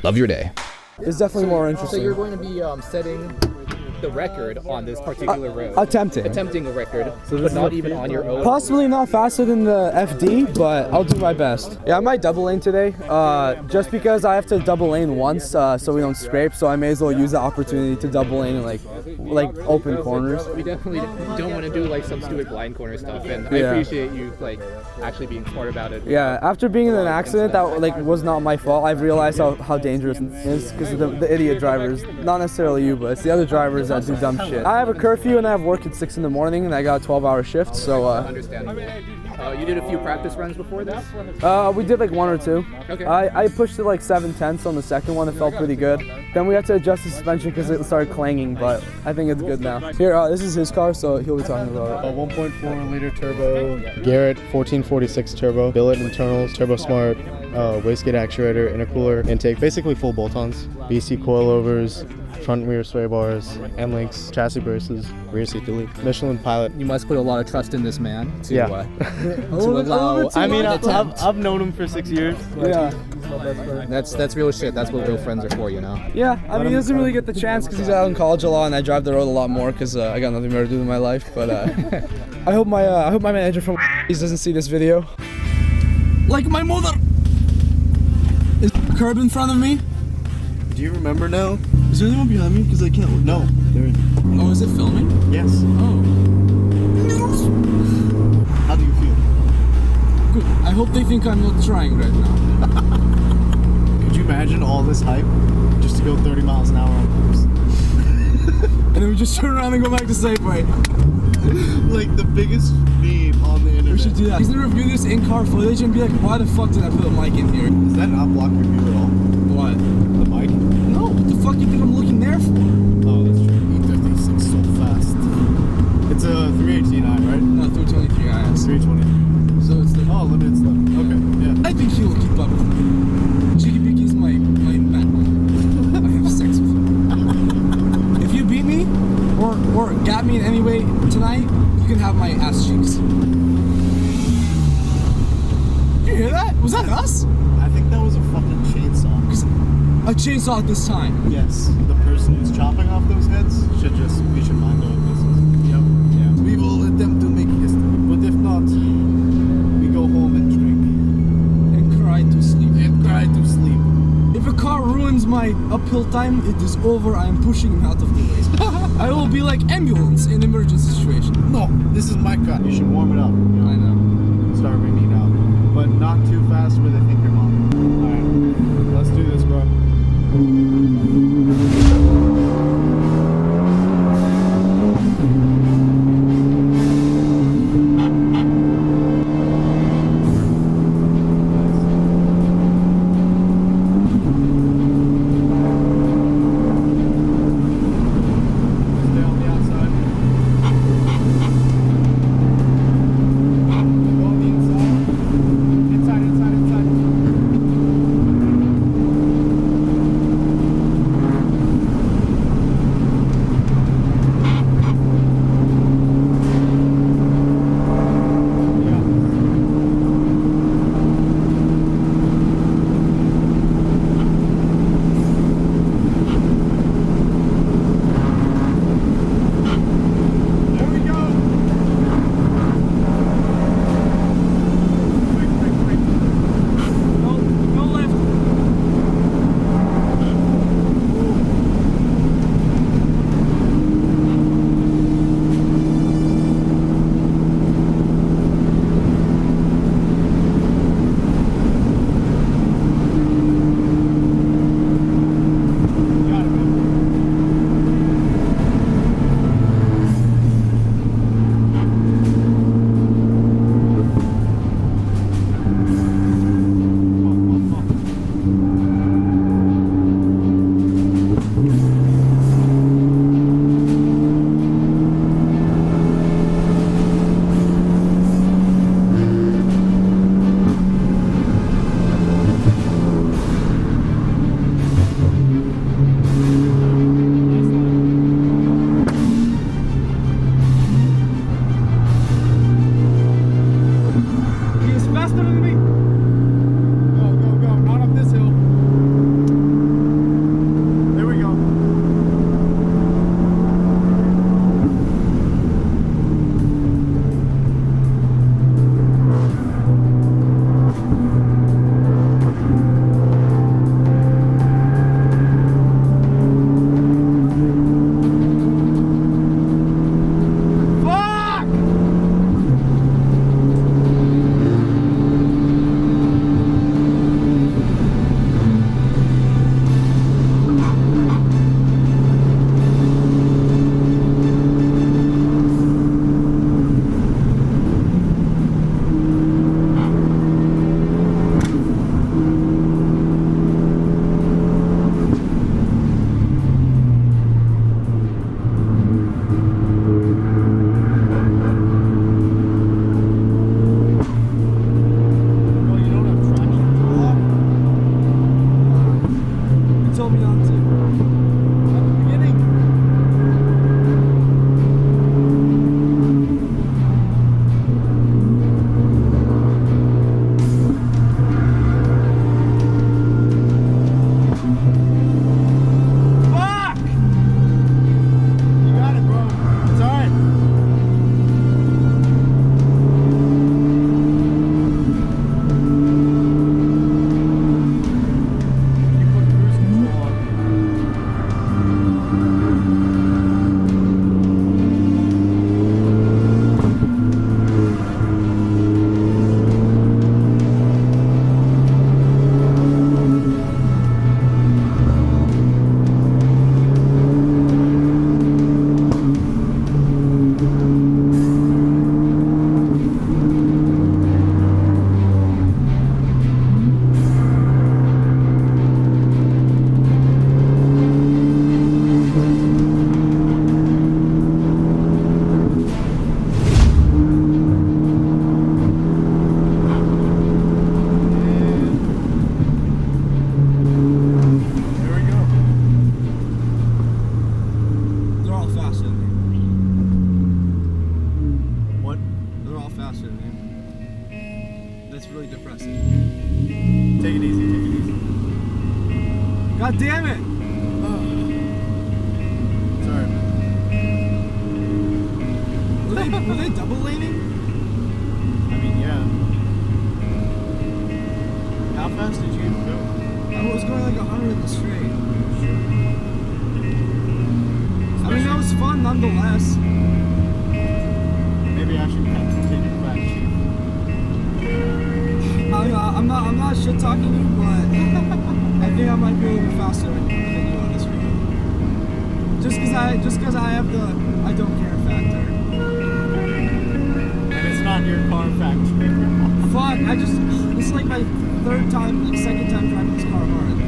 Love your day. It's definitely more interesting. So you're going to be setting the record on this particular road. Attempting a record, but not even on your own. Possibly not faster than the FD, but I'll do my best. Yeah, I might double lane today, just because I have to double lane once, so we don't scrape. So I may as well use the opportunity to double lane in like open corners. We definitely don't want to do like some stupid blind corner stuff, and I appreciate you like actually being smart about it. Yeah, after being in an accident that like was not my fault, I've realized how dangerous it is because of the idiot drivers. Not necessarily you, but it's the other drivers that do dumb shit. I have a curfew and I have work at 6 in the morning, and I got a 12-hour shift, so Understandable. You did a few practice runs before this? We did like 1 or 2. Okay. I pushed it like 7/10 on the second one. It felt pretty good. Then we had to adjust the suspension because it started clanging, but I think it's good now. Here, this is his car, so he'll be talking about it. A 1.4 liter turbo, Garrett 1446 turbo, billet internals, turbo smart, wastegate actuator, intercooler, intake, basically full bolt-ons, BC coilovers, front and rear sway bars, end links, chassis braces, rear seat delete, Michelin Pilot. You must put a lot of trust in this man to, to allow. I mean, I've known him for 6 years. Yeah. That's real shit. That's what real friends are for, you know. Yeah, I mean, he doesn't really get the chance because he's out in college a lot, and I drive the road a lot more because I got nothing better to do in my life. But I hope my manager from doesn't see this video. Like my mother. Is curb in front of me? Do you remember now? Is there anyone behind me? Because I can't look. No, there isn't. Oh, is it filming? Yes. Oh. How do you feel? Good. I hope they think I'm not trying right now. Could you imagine all this hype just to go 30 miles an hour on course? And then we just turn around and go back to Safeway. Like the biggest meme on the internet. We should do that. He's gonna review this in-car footage and be like, why the fuck did I put a mic in here? Does that not block your view at all? What? The mic? No, what the fuck do you think I'm looking there for? Oh, that's true. E36 so fast. It's a 318i, right? No, 323 IS. 320. So it's the... Oh, limited slip. Okay, yeah. I think he will keep up with me. Jiggy Biggy is my Batman. I have sex with him. If you beat me, or got me in any way tonight, you can have my ass cheeks. You hear that? Was that us? I think that was a fucking chainsaw. A chainsaw at this time. Yes, the person who's chopping off those heads we should mind our business. Yep. Yeah. We will attempt to make history, but if not, we go home and drink. And cry to sleep. And try to sleep. If a car ruins my uphill time, it is over. I am pushing him out of the way. I will be like ambulance in emergency situation. No, this is my car. You should warm it up. I know. Start ringing out, but not too fast where they think you're mom. All right, let's do this, bro. told me not to. At the beginning. Fuck! You got it, bro. It's alright. You put cruise control on. There we go. They're all faster than What? me. They're all faster than me. That's really depressing. Take it easy, take it easy. God damn it! Sorry, man. Were they double laning? I mean, yeah. How fast did you go? I was going like 100 in the straight. I mean, that was fun nonetheless. Maybe I should have to take it back, Chief. I'm not shit talking you, but I think I might be a little bit faster than you on this video. Just cause I have the I don't care factor. And it's not your car factory. Fuck, this is like my second time driving this car hard.